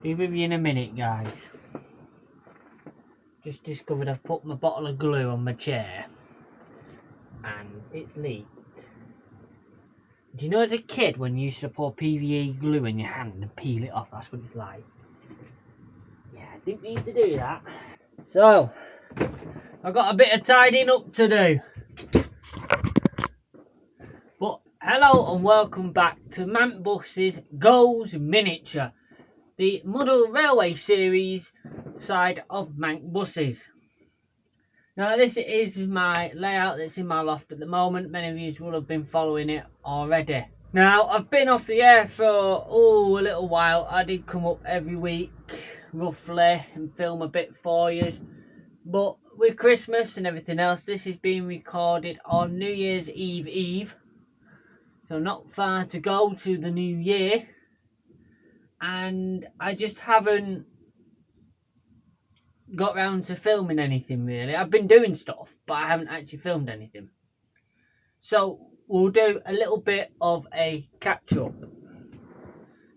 Be with you in a minute, guys. Just discovered I've put my bottle of glue on my chair and it's leaked. Do you know as a kid when you used to pour PVA glue in your hand and peel it off? That's what it's like. Yeah, I didn't need to do that. So, I've got a bit of tidying up to do. But hello and welcome back to Mantbus's Goes Miniature, the model railway series side of Mantbuses. Now this is my layout that's in my loft at the moment. Many of you will have been following it already. Now I've been off the air for a little while. I did come up every week roughly and film a bit for you, but with Christmas and everything else, this is being recorded on New Year's Eve, so not far to go to the new year, and I just haven't got round to filming anything really. I've been doing stuff, but I haven't actually filmed anything. So we'll do a little bit of a catch up.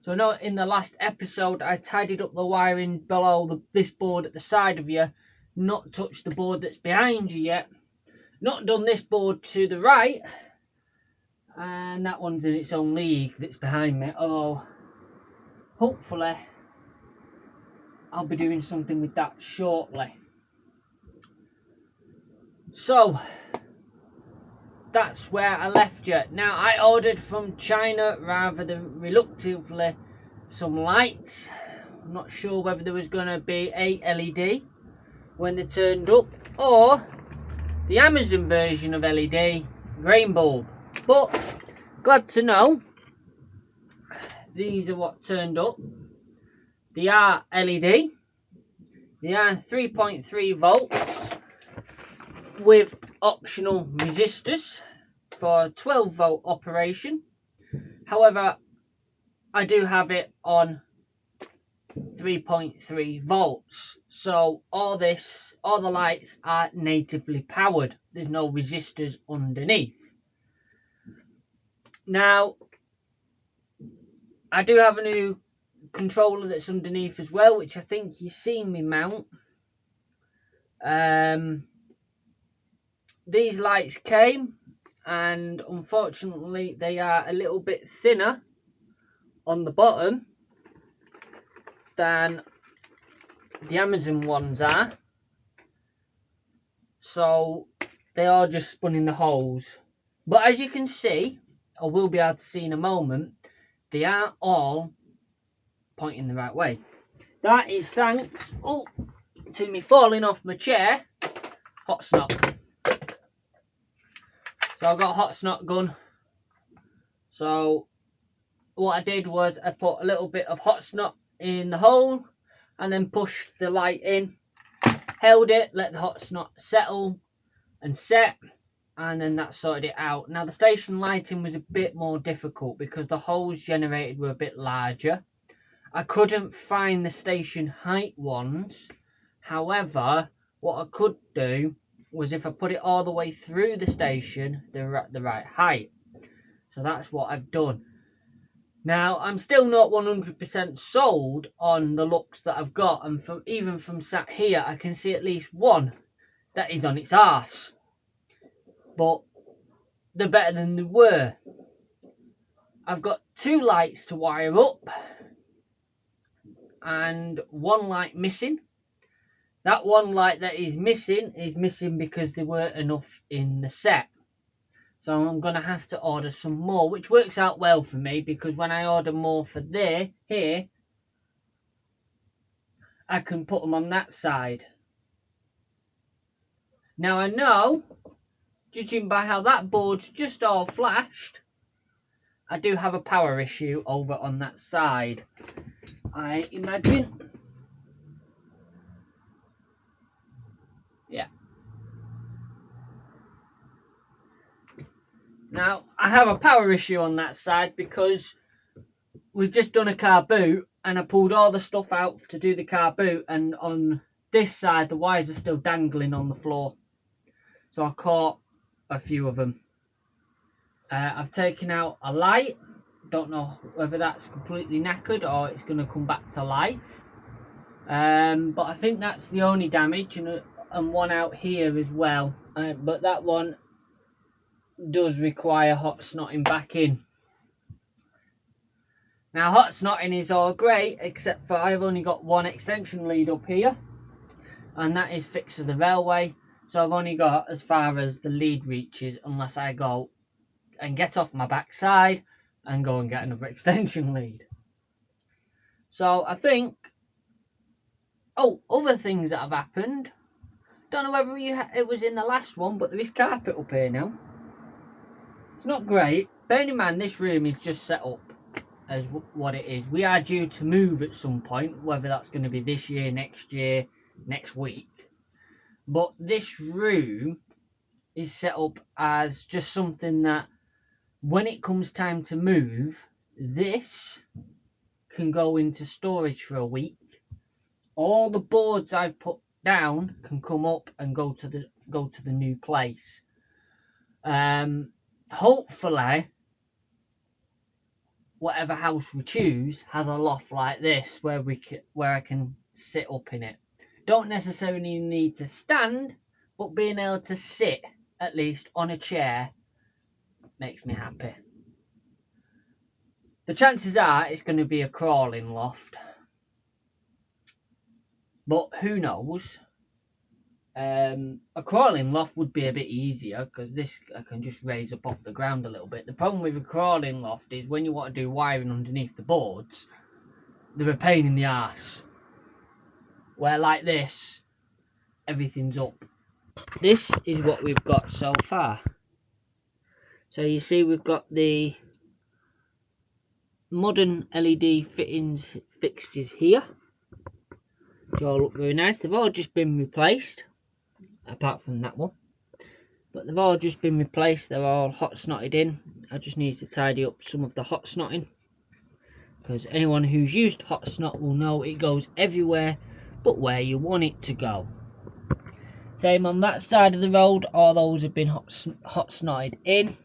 So I know in the last episode I tidied up the wiring below this board at the side of you, not touched the board that's behind you yet, not done this board to the right, and that one's in its own league that's behind me. Although hopefully I'll be doing something with that shortly. So that's where I left you. Now I ordered from China rather than reluctantly some lights. I'm not sure whether there was going to be a LED when they turned up or the Amazon version of LED grain bulb, but glad to know these are what turned up. They are LED. They are 3.3 volts with optional resistors for 12 volt operation. However, I do have it on 3.3 volts, so all the lights are natively powered. There's no resistors underneath. Now I do have a new controller that's underneath as well, which I think you've seen me mount. These lights came, and unfortunately they are a little bit thinner on the bottom than the Amazon ones are, so they are just spun in the holes. But as you can see, or will be able to see in a moment, they are all pointing the right way. That is thanks to me falling off my chair. Hot snot. So I've got a hot snot gun. So what I did was I put a little bit of hot snot in the hole and then pushed the light in, held it, let the hot snot settle and set, and then that sorted it out. Now the station lighting was a bit more difficult because the holes generated were a bit larger. I couldn't find the station height ones. However, what I could do was if I put it all the way through the station, they're at the right height. So that's what I've done. Now, I'm still not 100% sold on the looks that I've got, and even from sat here, I can see at least one that is on its arse. But they're better than they were. I've got 2 lights to wire up, and 1 light missing. That 1 light that is missing because there weren't enough in the set. So I'm going to have to order some more, which works out well for me because when I order more for here, I can put them on that side. Now I know, judging by how that board's just all flashed, I do have a power issue over on that side, I imagine. Yeah. Now, I have a power issue on that side because we've just done a car boot and I pulled all the stuff out to do the car boot, and on this side the wires are still dangling on the floor. So I caught a few of them. I've taken out a light Don't know whether that's completely knackered or it's going to come back to life. But I think that's the only damage, and one out here as well. But that one does require hot snotting back in. Now, hot snotting is all great, except for I've only got one extension lead up here, and that is fixed to the railway. So I've only got as far as the lead reaches, unless I go and get off my backside and go and get another extension lead. So I think, other things that have happened. Don't know whether it was in the last one, but there is carpet up here now. It's not great. Bearing in mind, this room is just set up as what it is. We are due to move at some point, whether that's going to be this year, next week. But this room is set up as just something that when it comes time to move, this can go into storage for a week. All the boards I've put down can come up and go to the new place. Hopefully, whatever house we choose has a loft like this where I can sit up in it. Don't necessarily need to stand, but being able to sit at least on a chair makes me happy. The chances are it's going to be a crawling loft, but who knows? A crawling loft would be a bit easier because this I can just raise up off the ground a little bit. The problem with a crawling loft is when you want to do wiring underneath the boards, they're a pain in the arse. Where like this, everything's up. This is what we've got so far. So you see we've got the modern LED fixtures here, which all look very nice. They've all just been replaced, apart from that one. But they've all just been replaced. They're all hot snotted in. I just need to tidy up some of the hot snotting, because anyone who's used hot snot will know it goes everywhere but where you want it to go. Same on that side of the road. All those have been hot snotted in,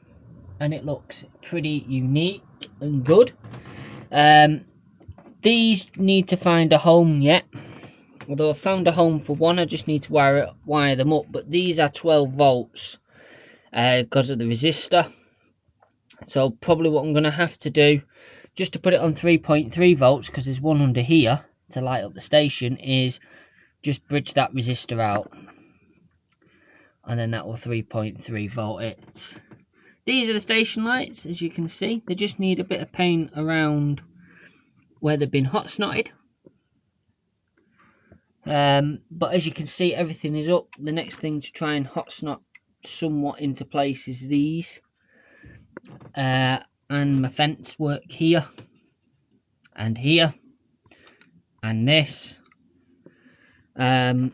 and it looks pretty unique and good. These need to find a home yet. Although I found a home for one, I just need to wire them up. But these are 12 volts because of the resistor. So probably what I'm going to have to do, just to put it on 3.3 volts, because there's one under here to light up the station, is just bridge that resistor out. And then that will 3.3 volt it. These are the station lights, as you can see. They just need a bit of paint around where they've been hot snotted. But as you can see, everything is up. The next thing to try and hot snot somewhat into place is these. And my fence work here. And here. And this. So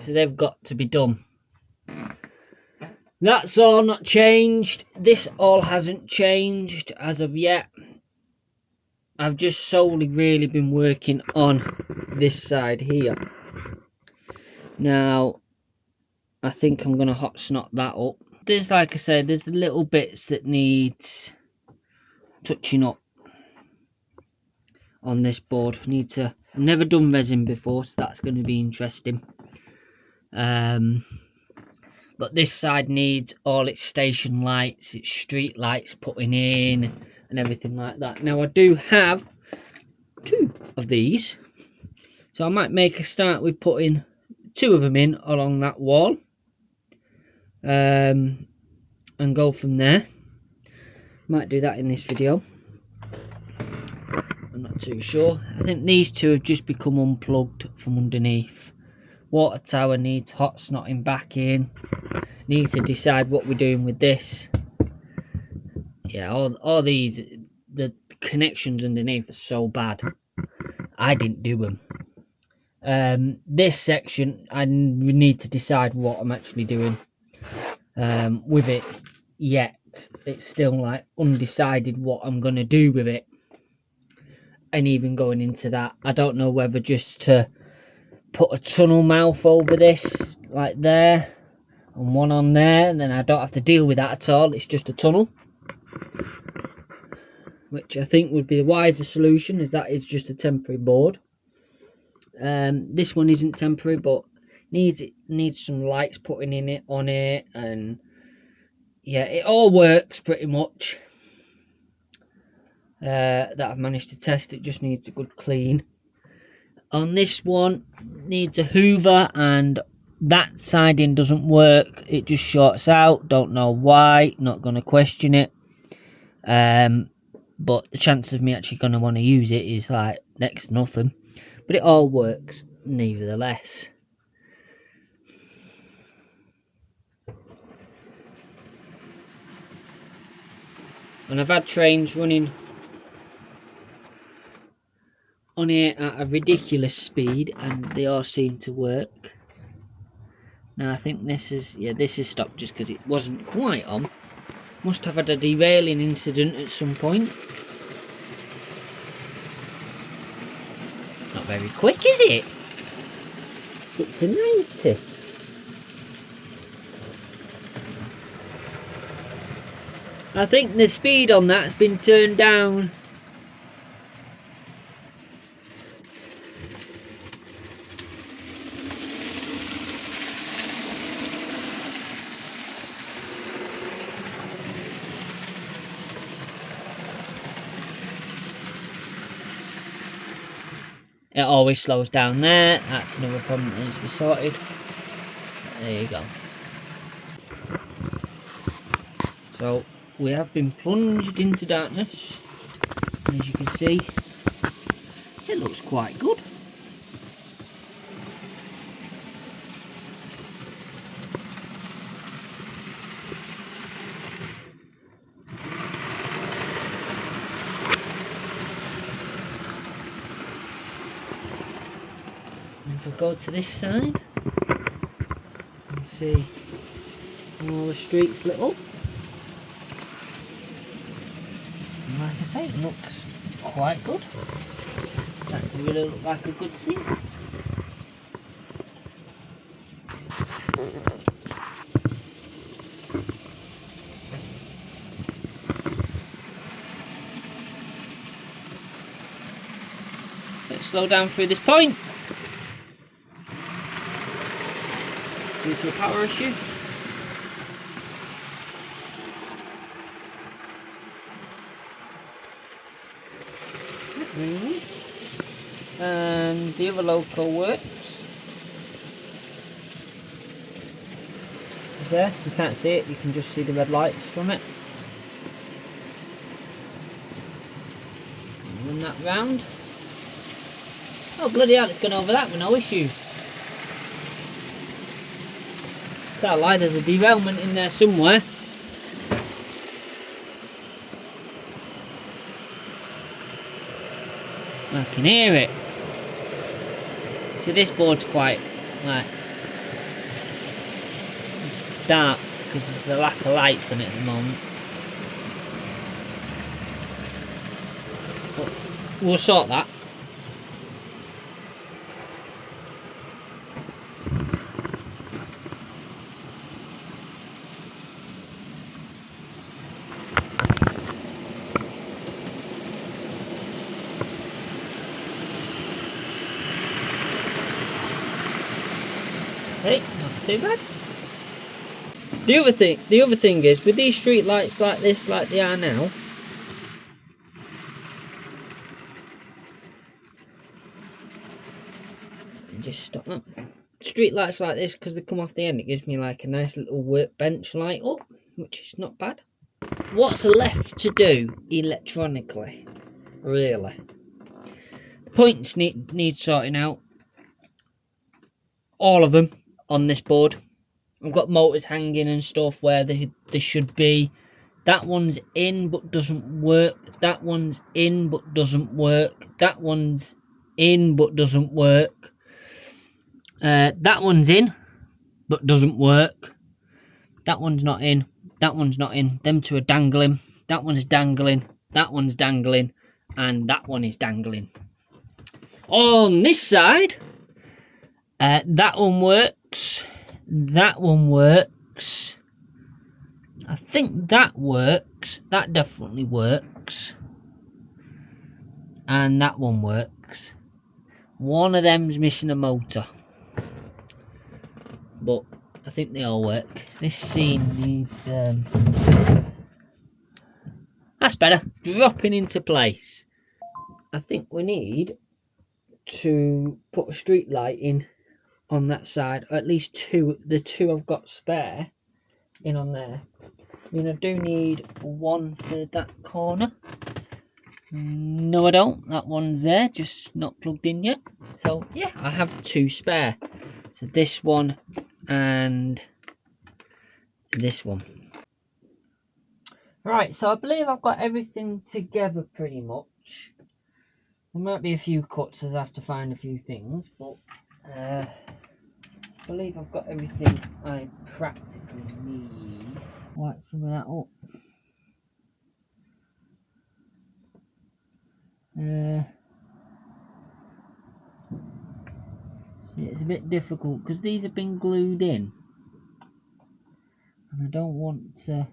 they've got to be done. That's all not changed. This all hasn't changed as of yet. I've just solely really been working on this side here. Now, I think I'm going to hot snot that up. There's, like I said, there's the little bits that need touching up on this board. I've never done resin before, so that's going to be interesting. But this side needs all its station lights, its street lights putting in, and everything like that. Now I do have 2 of these, so I might make a start with putting 2 of them in along that wall, and go from there. Might do that in this video. I'm not too sure. I think these 2 have just become unplugged from underneath. Water tower needs hot snotting back in. Need to decide what we're doing with this. Yeah, all these, the connections underneath are so bad. I didn't do them. This section, I need to decide what I'm actually doing with it yet. It's still like undecided what I'm going to do with it. And even going into that, I don't know whether just to put a tunnel mouth over this, like there, and one on there, and then I don't have to deal with that at all. It's just a tunnel, which I think would be the wiser solution, as that is just a temporary board. This one isn't temporary, but needs some lights putting in it on it, and yeah, it all works pretty much. That I've managed to test. It just needs a good clean. On this one, needs a hoover, and that siding doesn't work. It just shorts out. Don't know why. Not going to question it. But the chance of me actually going to want to use it is like next to nothing. But it all works nevertheless. And I've had trains running on here at a ridiculous speed, and they all seem to work. Now I think this is stopped just because it wasn't quite on. Must have had a derailing incident at some point. Not very quick, is it? It's up to 90. I think the speed on that has been turned down. It always slows down there. That's another problem that needs to be sorted. There you go. So we have been plunged into darkness, and as you can see, it looks quite good. If we go to this side and see all the streets lit up, and like I say, it looks quite good. That really look like a good scene. Let's slow down through this point due to a power issue. And the other loco works. There, you can't see it, you can just see the red lights from it. Run that round. Oh bloody hell, it's gone over that with no issues. Can't lie, there's a derailment in there somewhere. I can hear it. See, this board's quite like dark because there's a lack of lights on it at the moment. But we'll sort that. Hey, not too bad. The other thing is, with these street lights like this, like they are now, just stop that. Street lights like this, because they come off the end, it gives me like a nice little workbench light up, which is not bad. What's left to do electronically, really? The points need sorting out. All of them on this board. I've got motors hanging and stuff where they should be. That one's in but doesn't work. That one's in but doesn't work. That one's in but doesn't work. That one's in but doesn't work. That one's not in. That one's not in. Them two are dangling. That one's dangling. That one's dangling. And that one is dangling. On this side, that one works. That one works. works. I think that works. That definitely works. And that one works. One of them's missing a motor. But I think they all work. This scene needs... that's better. Dropping into place. I think we need to put a street light in on that side. Or at least two. The two I've got spare in on there. I mean, I do need one for that corner. No, I don't. That one's there, just not plugged in yet. So, yeah, I have two spare. So this one and this one. Right, so I believe I've got everything together pretty much. There might be a few cuts as I have to find a few things, but I believe I've got everything I practically need. Wipe some of that up. See, it's a bit difficult because these have been glued in, and I don't want to.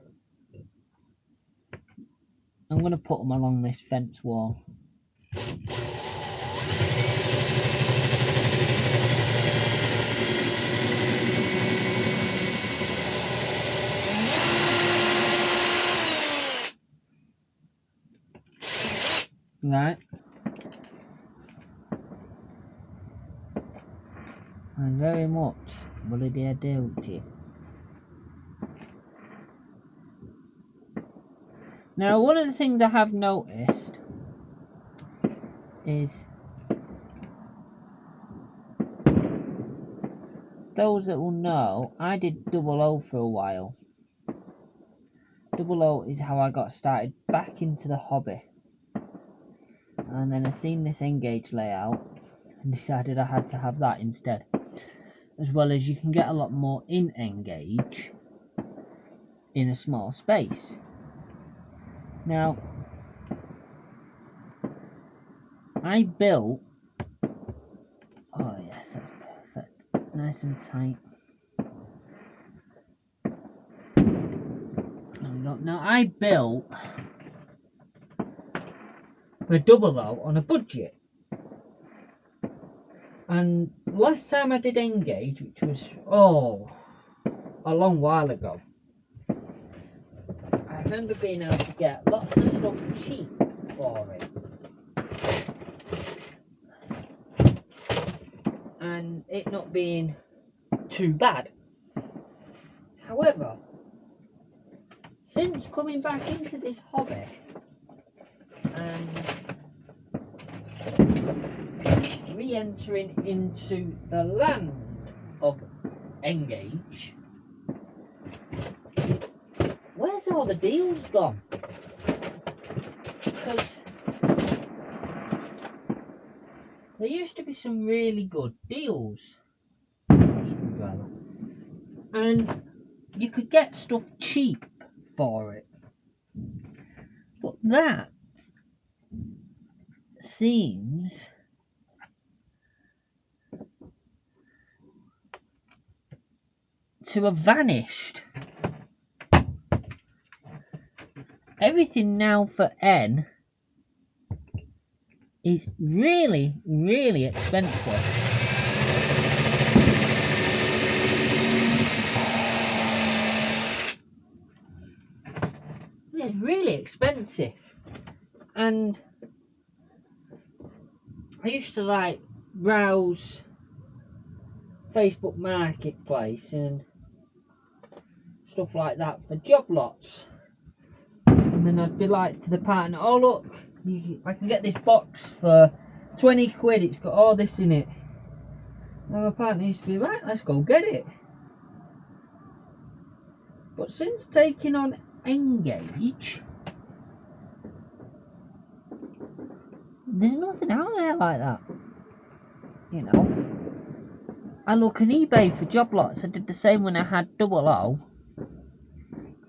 I'm going to put them along this fence wall. Right. And very much bloody doubt it. Now, one of the things I have noticed is those that will know, I did double O for a while. Double O is how I got started back into the hobby. And then I seen this N-Gage layout and decided I had to have that instead. As well as you can get a lot more in N-Gage in a small space. Now, I built... oh yes, that's perfect. Nice and tight. Now, I built a double O on a budget. And last time I did N-Gage, which was, a long while ago, I remember being able to get lots of stuff cheap for it. And it not being too bad. However, since coming back into this hobby and re-entering into the land of N-Gage, where's all the deals gone? Because there used to be some really good deals, and you could get stuff cheap for it, but that seems to have vanished. Everything now for N is really, really expensive. It's really expensive. And I used to browse Facebook Marketplace and stuff like that for job lots. And then I'd be like to the partner, oh look, I can get this box for 20 quid, it's got all this in it. And my partner used to be, right, let's go get it. But since taking on N-Gage, there's nothing out there like that. You know, I look on eBay for job lots. I did the same when I had double O,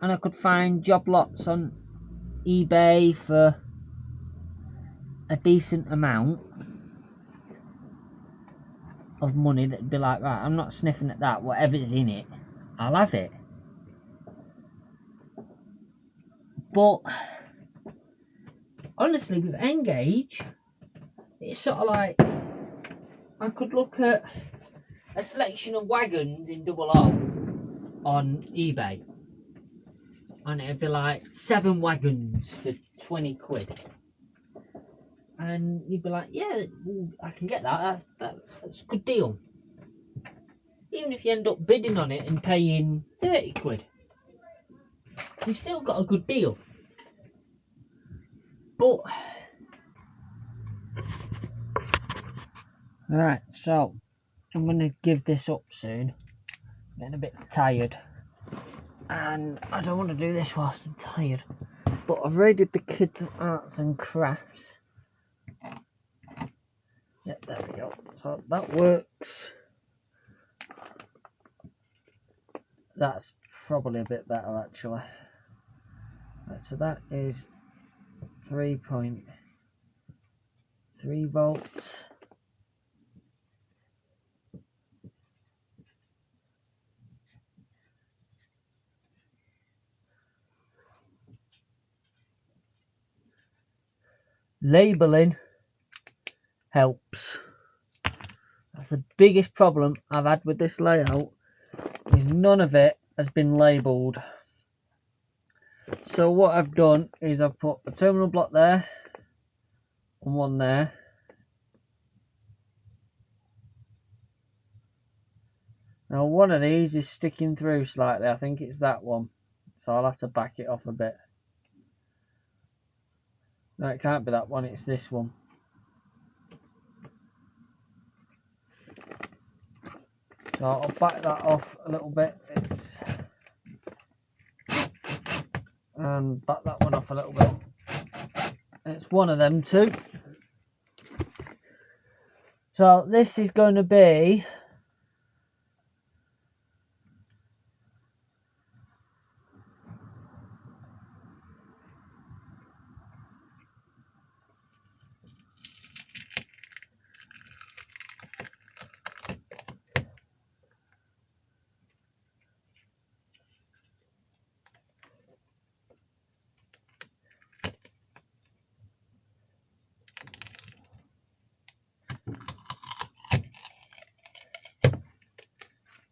and I could find job lots on eBay for a decent amount of money that'd be like, right, I'm not sniffing at that, whatever's in it, I'll have it. But honestly, with N-Gage, it's sort of like I could look at a selection of wagons in double O on eBay, and it'd be like 7 wagons for 20 quid. And you'd be like, yeah, well, I can get that. That's a good deal. Even if you end up bidding on it and paying 30 quid, you've still got a good deal. But right, so I'm going to give this up soon. I'm getting a bit tired, and I don't want to do this whilst I'm tired. But I've raided the kids' arts and crafts. Yeah, there we go. So that works. That's probably a bit better actually. Right, so that is 3.3 volts. Labelling helps. That's the biggest problem I've had with this layout, is none of it has been labelled. So what I've done is I've put a terminal block there and one there. Now one of these is sticking through slightly. I think it's that one, so I'll have to back it off a bit. No, it can't be that one, it's this one. So I'll back that off a little bit. And back that one off a little bit. It's one of them two. So this is going to be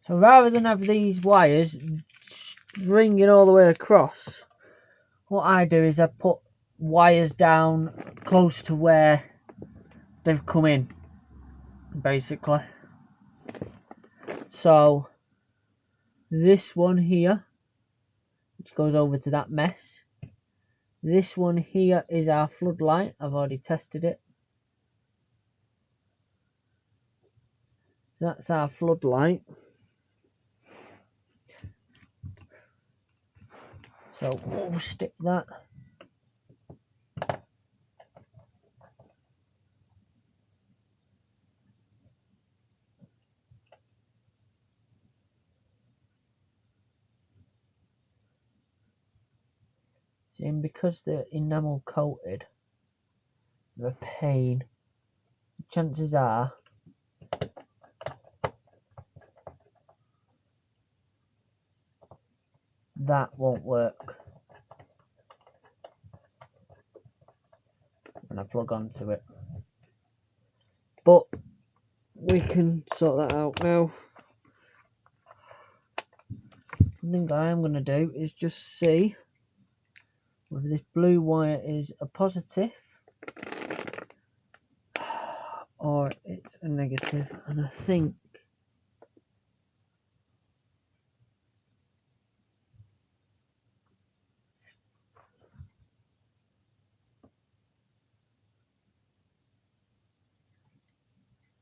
so rather than have these wires stringing all the way across, what I do is I put wires down close to where they've come in, basically. So this one here, which goes over to that mess. This one here is our floodlight. I've already tested it. That's our floodlight. So we'll stick that. See, and because they're enamel coated, they're a pain. Chances are that won't work when I plug onto it. But we can sort that out now. The thing I am going to do is just see whether this blue wire is a positive or it's a negative, and I think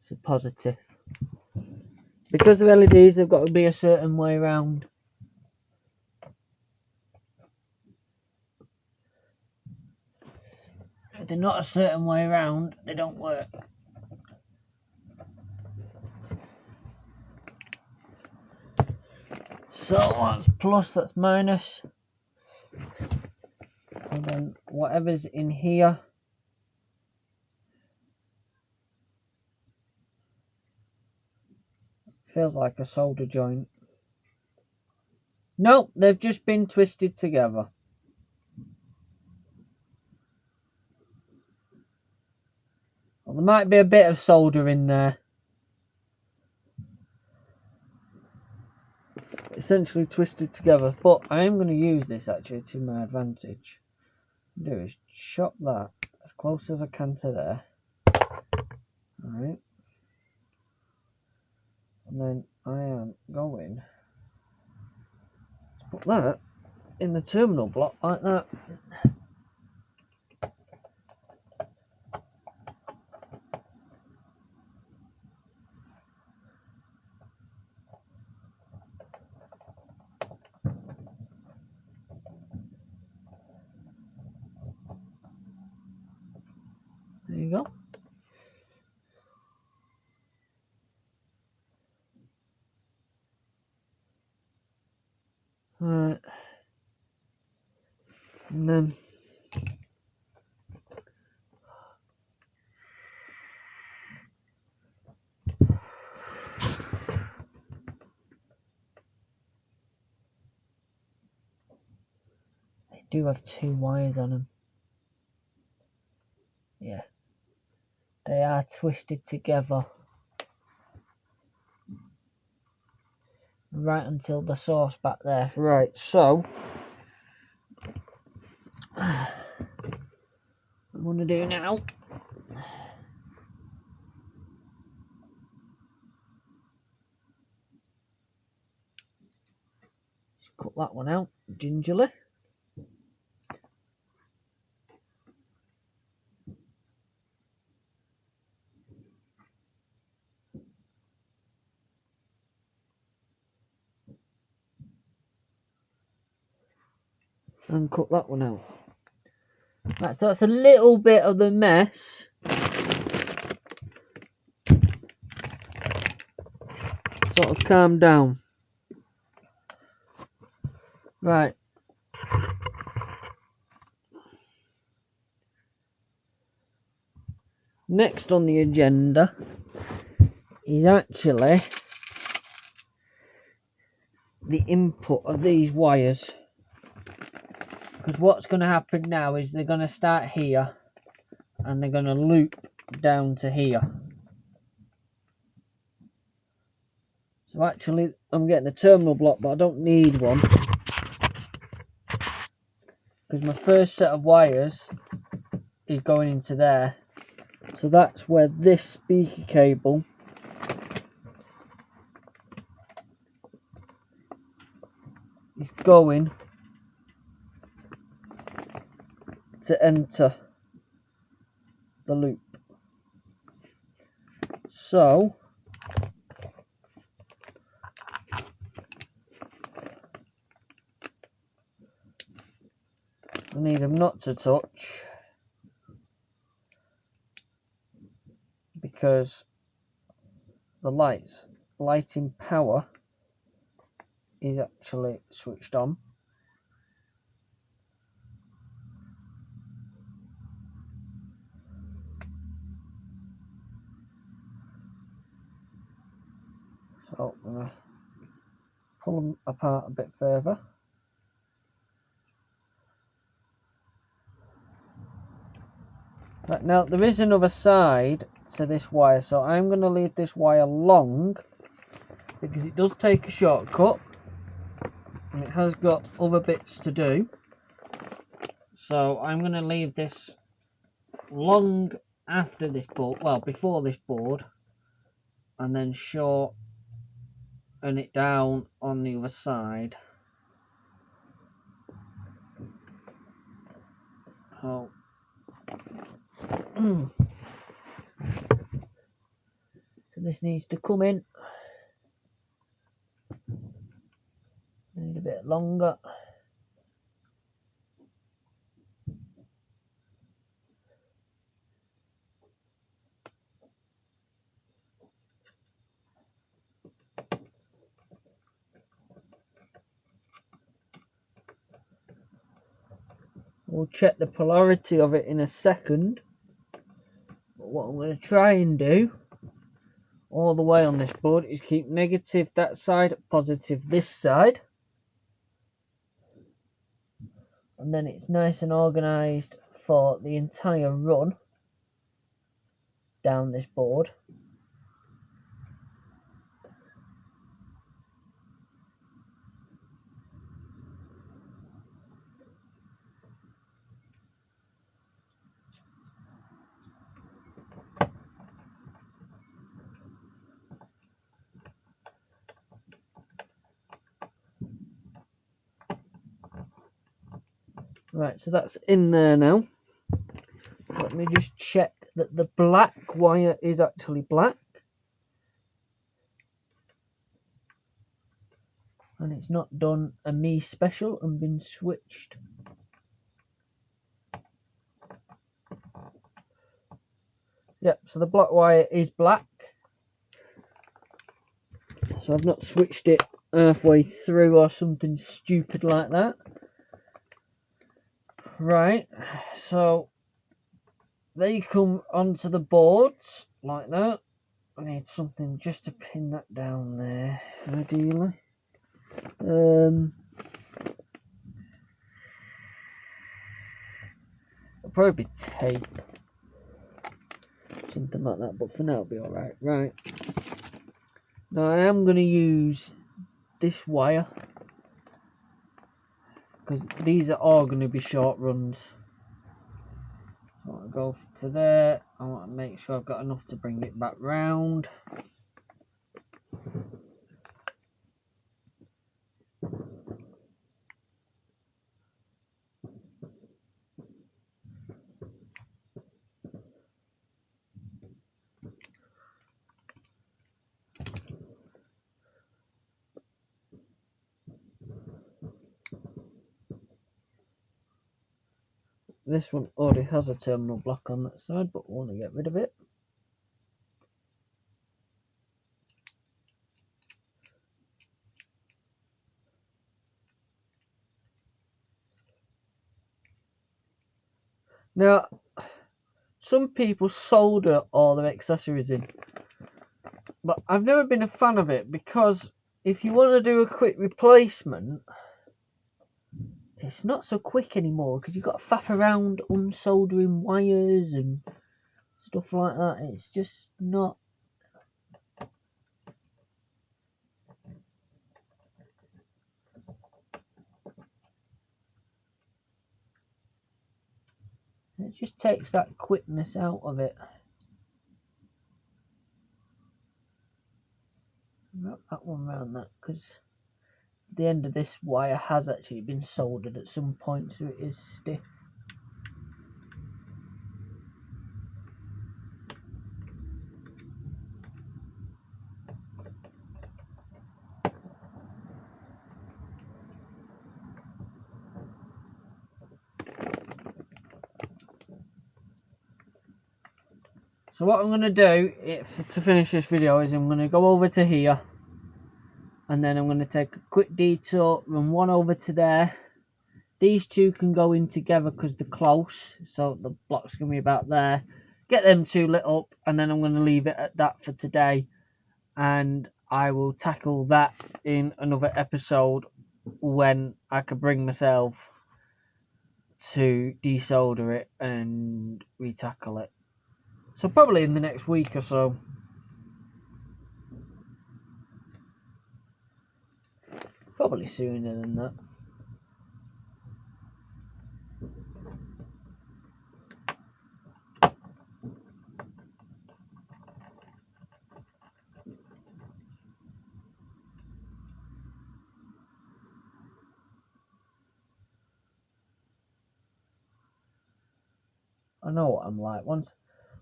it's a positive. Because the LEDs, they've got to be a certain way around. If they're not a certain way around, they don't work. So that's plus, that's minus. And then whatever's in here, feels like a solder joint. Nope, they've just been twisted together. Well, there might be a bit of solder in there. Essentially twisted together, but I am going to use this actually to my advantage. What I'll do is chop that as close as I can to there. Alright. And then I am going to put that in the terminal block like that. There you go. Alright. And then they do have 2 wires on them. Yeah. They are twisted together. Right until the source back there. Right, so what I'm going to do now is cut that one out gingerly. And cut that one out. Right, so that's a little bit of the mess. Sort of calm down. Right. Next on the agenda is actually the input of these wires. Because what's going to happen now is they're going to start here and they're going to loop down to here. So actually I'm getting a terminal block, but I don't need one. Because my first set of wires is going into there. So that's where this speaker cable is going to enter the loop. So I need them not to touch because the lighting power is actually switched on. So I'm going to pull them apart a bit further. Right, now there is another side to this wire, so I'm going to leave this wire long because it does take a shortcut and it has got other bits to do. So I'm going to leave this long after this board, well before this board, and then shorten it down on the other side. Oh. So this needs to come in. Need a bit longer. We'll check the polarity of it in a second. But what I'm going to try and do all the way on this board is keep negative that side, positive this side. And then it's nice and organised for the entire run. down this board. Right, so that's in there now. So let me just check that the black wire is actually black. And it's not done a me special and been switched. Yep, so the black wire is black. So I've not switched it halfway through or something stupid like that. Right, so they come onto the boards like that. I need something just to pin that down there, ideally. It'll probably be tape, something like that, but for now it'll be alright. Right, now I am going to use this wire because these are all going to be short runs. I want to go to there. I want to make sure I've got enough to bring it back round. This one already has a terminal block on that side, but I want to get rid of it. Now, some people solder all their accessories in, but I've never been a fan of it because if you want to do a quick replacement, it's not so quick anymore because you've got to faff around unsoldering wires and stuff like that. It's just not. It just takes that quickness out of it. Wrap that one around that because the end of this wire has actually been soldered at some point, so it is stiff. So what I'm going to do to finish this video is I'm going to go over to here and then I'm going to take a quick detour, run one over to there. These two can go in together because they're close, so the block's going to be about there. Get them two lit up and then I'm going to leave it at that for today, and I will tackle that in another episode when I can bring myself to desolder it and retackle it. So probably in the next week or so. Probably sooner than that. I know what I'm like.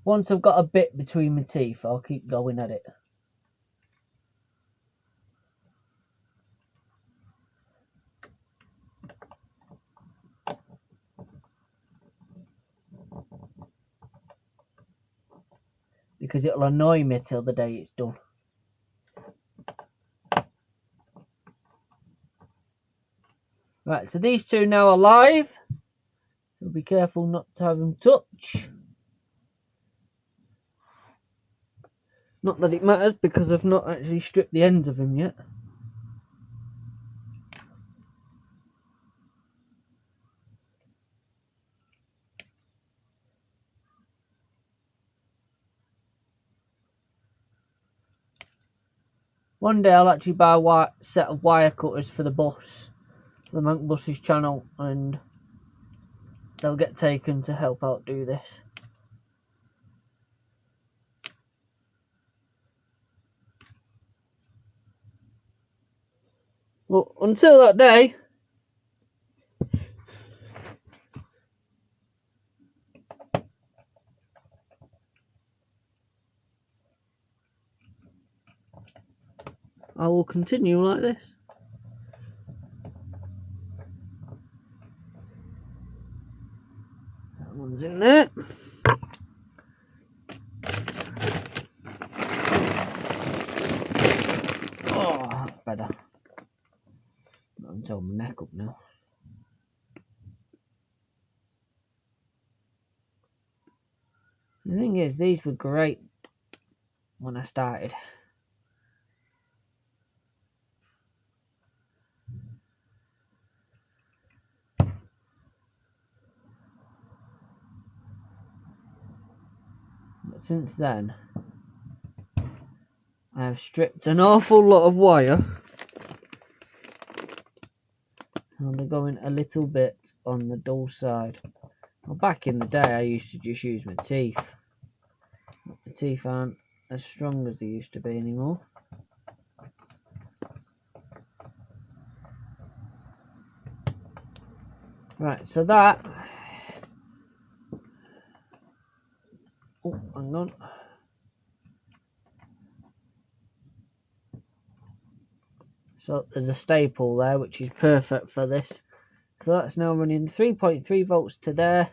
Once I've got a bit between my teeth, I'll keep going at it. Because it'll annoy me till the day it's done. Right, so these two now are live. So be careful not to have them touch. Not that it matters because I've not actually stripped the ends of them yet. One day I'll actually buy a set of wire cutters for the bus, the Monk Buses channel, and they'll get taken to help out do this. Well, until that day, I will continue like this. That one's in there. Oh, that's better. I'm holding my neck up now. The thing is, these were great when I started. But since then, I have stripped an awful lot of wire. And they're going a little bit on the dull side. Well, back in the day, I used to just use my teeth. But my teeth aren't as strong as they used to be anymore. Right, so that... Oh, hang on. So there's a staple there, which is perfect for this. So that's now running 3.3 volts to there.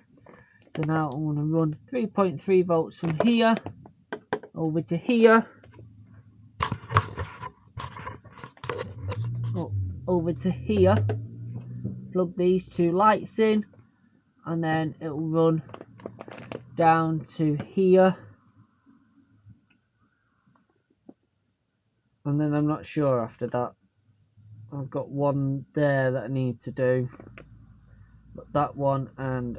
So now I'm going to run 3.3 volts from here over to here. Oh, over to here. Plug these two lights in, and then it will run down to here. And then I'm not sure after that. I've got one there that I need to do. But that one and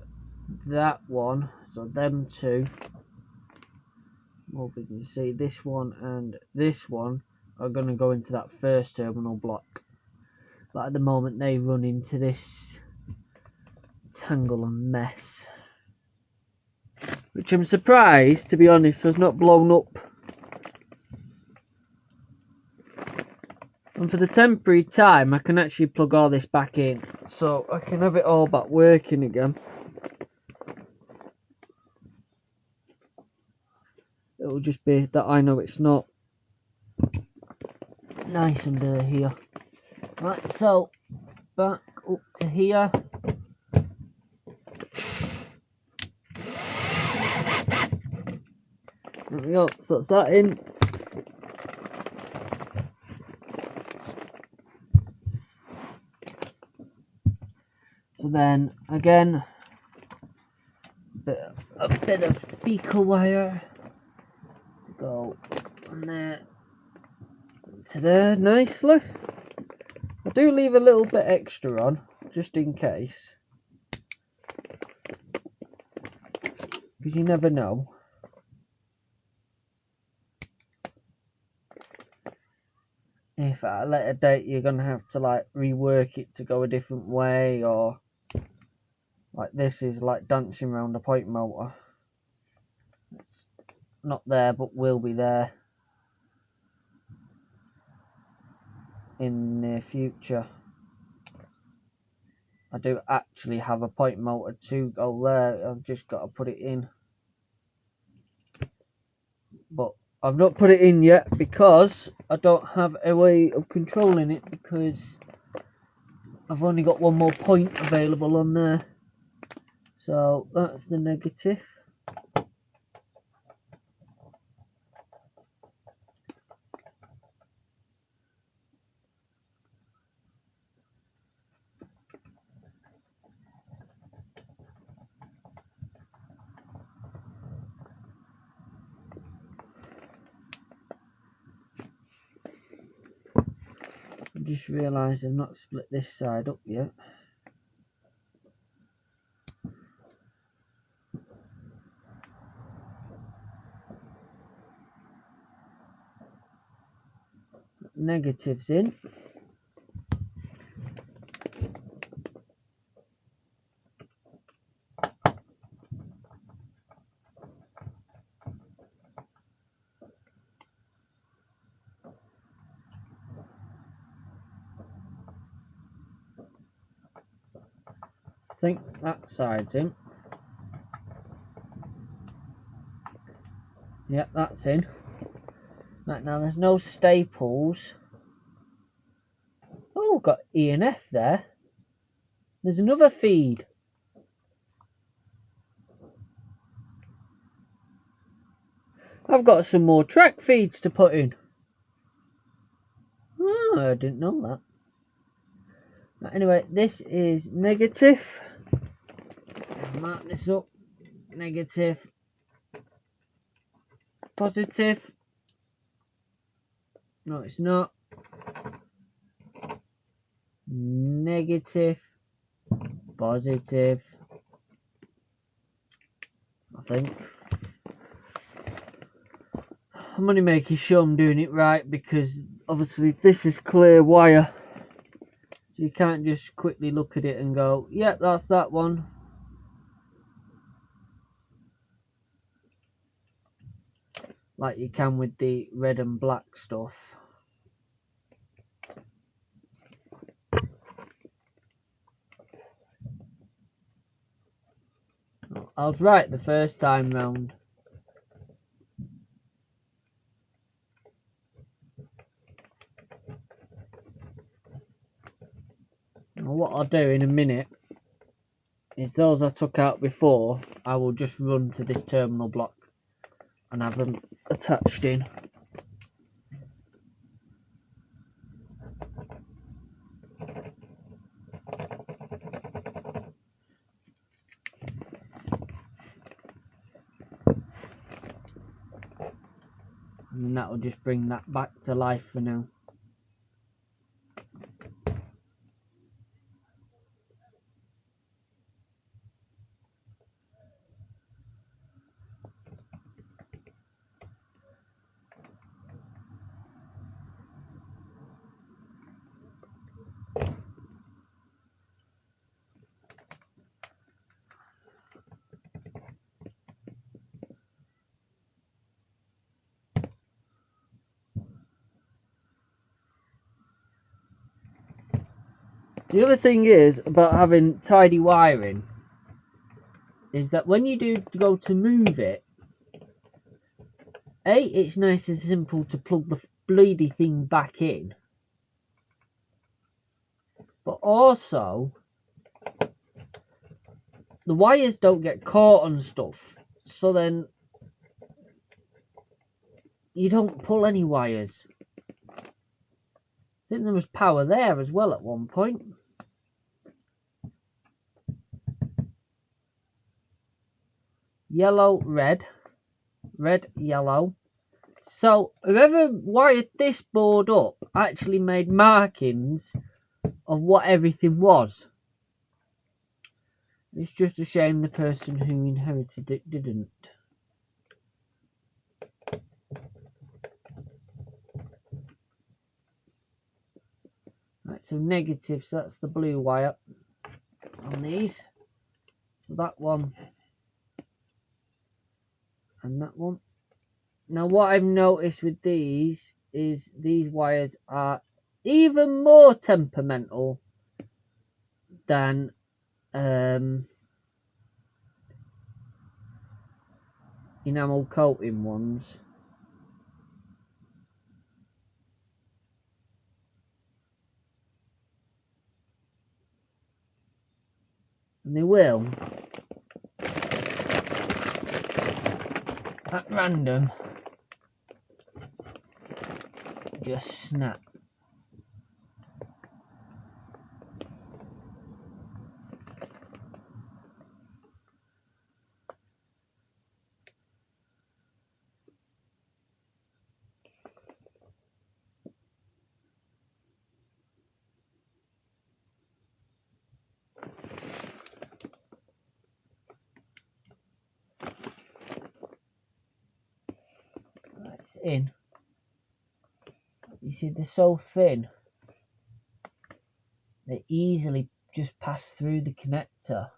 that one, so them two, well, we can see this one and this one are going to go into that first terminal block. But at the moment they run into this tangle and mess, which I'm surprised, to be honest, has not blown up. And for the temporary time, I can actually plug all this back in, so I can have it all back working again. It'll just be that I know it's not nice under here. Right, so back up to here. There we go, so that's that in. So then again, a bit of speaker wire to go from there to there nicely. I do leave a little bit extra on, just in case, because you never know. If at a later date you're going to have to like rework it to go a different way, or like this is like dancing around a point motor. It's not there but will be there in the near future. I do actually have a point motor to go there, I've just got to put it in. But I've not put it in yet because I don't have a way of controlling it, because I've only got one more point available on there. So that's the negative. I just realised I've not split this side up yet. negatives in. I think that side's in. Yep, that's in. Right, now there's no staples. Oh, got E and F there. There's another feed. I've got some more track feeds to put in. Oh, I didn't know that. Right, anyway, this is negative. Mark this up. Negative. Positive. No, it's not. Negative. Positive. I think. I'm only making sure I'm doing it right because obviously this is clear wire. So you can't just quickly look at it and go, yep, that's that one. Like you can with the red and black stuff. I was right the first time round. Now what I'll do in a minute is those I took out before, I will just run to this terminal block and have them attached in. And that will just bring that back to life for now. The other thing is about having tidy wiring is that when you do go to move it, A, it's nice and simple to plug the bleedy thing back in, but also the wires don't get caught on stuff, so then you don't pull any wires. I think there was power there as well at one point. Yellow, red, red, yellow. So whoever wired this board up actually made markings of what everything was. It's just a shame the person who inherited it didn't. Right, so negatives, that's the blue wire on these. So that one and that one. Now what I've noticed with these is these wires are even more temperamental than enamel coating ones. And they will, at random, just snap. Right, it's in. You see, they're so thin, they easily just pass through the connector.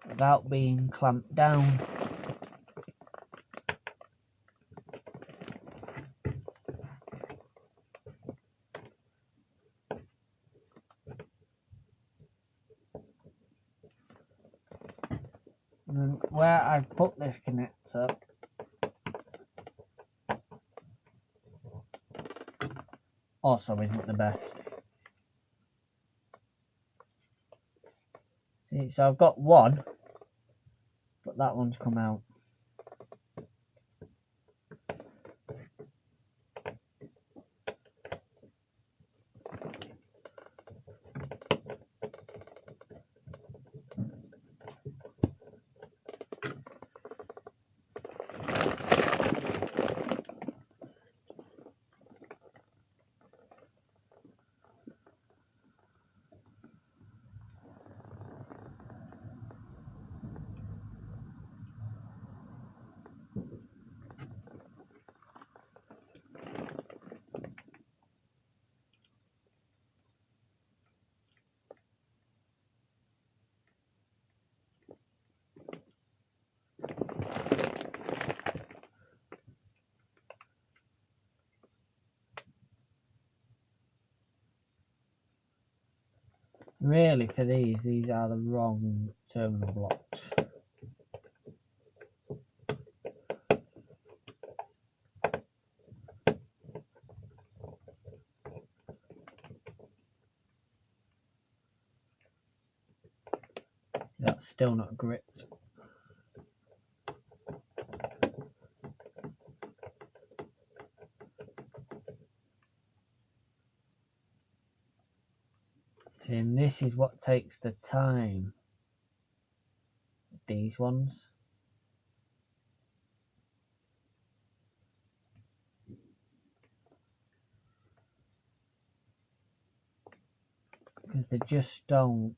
Without being clamped down. And where I've put this connector, also isn't the best. See, so I've got one, but that one's come out. Really, for these are the wrong terminal blocks. That's still not gripped. See, and this is what takes the time. These ones. Because they just don't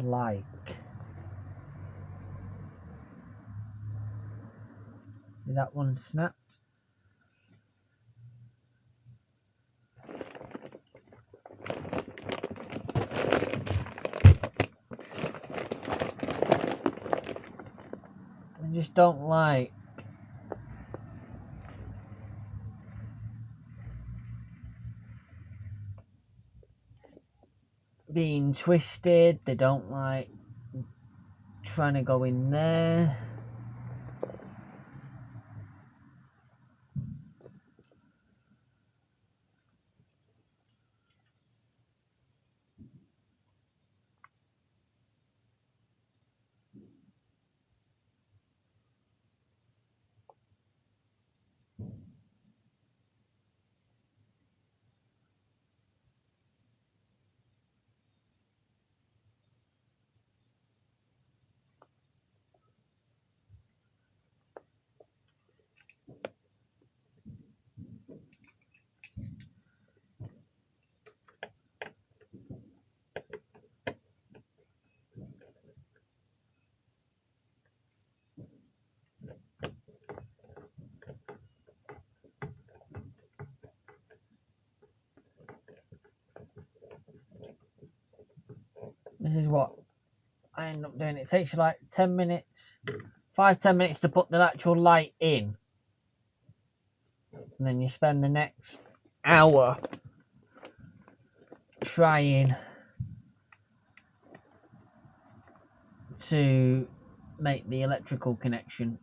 like. See, that one snapped. I just don't like being twisted. They don't like trying to go in there. This is what I end up doing. It takes you like 10 minutes, 5-10 minutes to put the actual light in. And then you spend the next hour trying to make the electrical connection.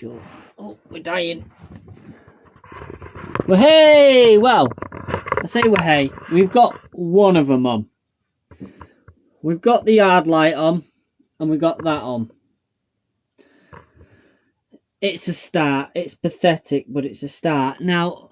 usual. Oh, we're dying. Well, hey, well, I say well, hey, we've got one of them on. We've got the yard light on, and we've got that on. It's a start. It's pathetic, but it's a start. Now,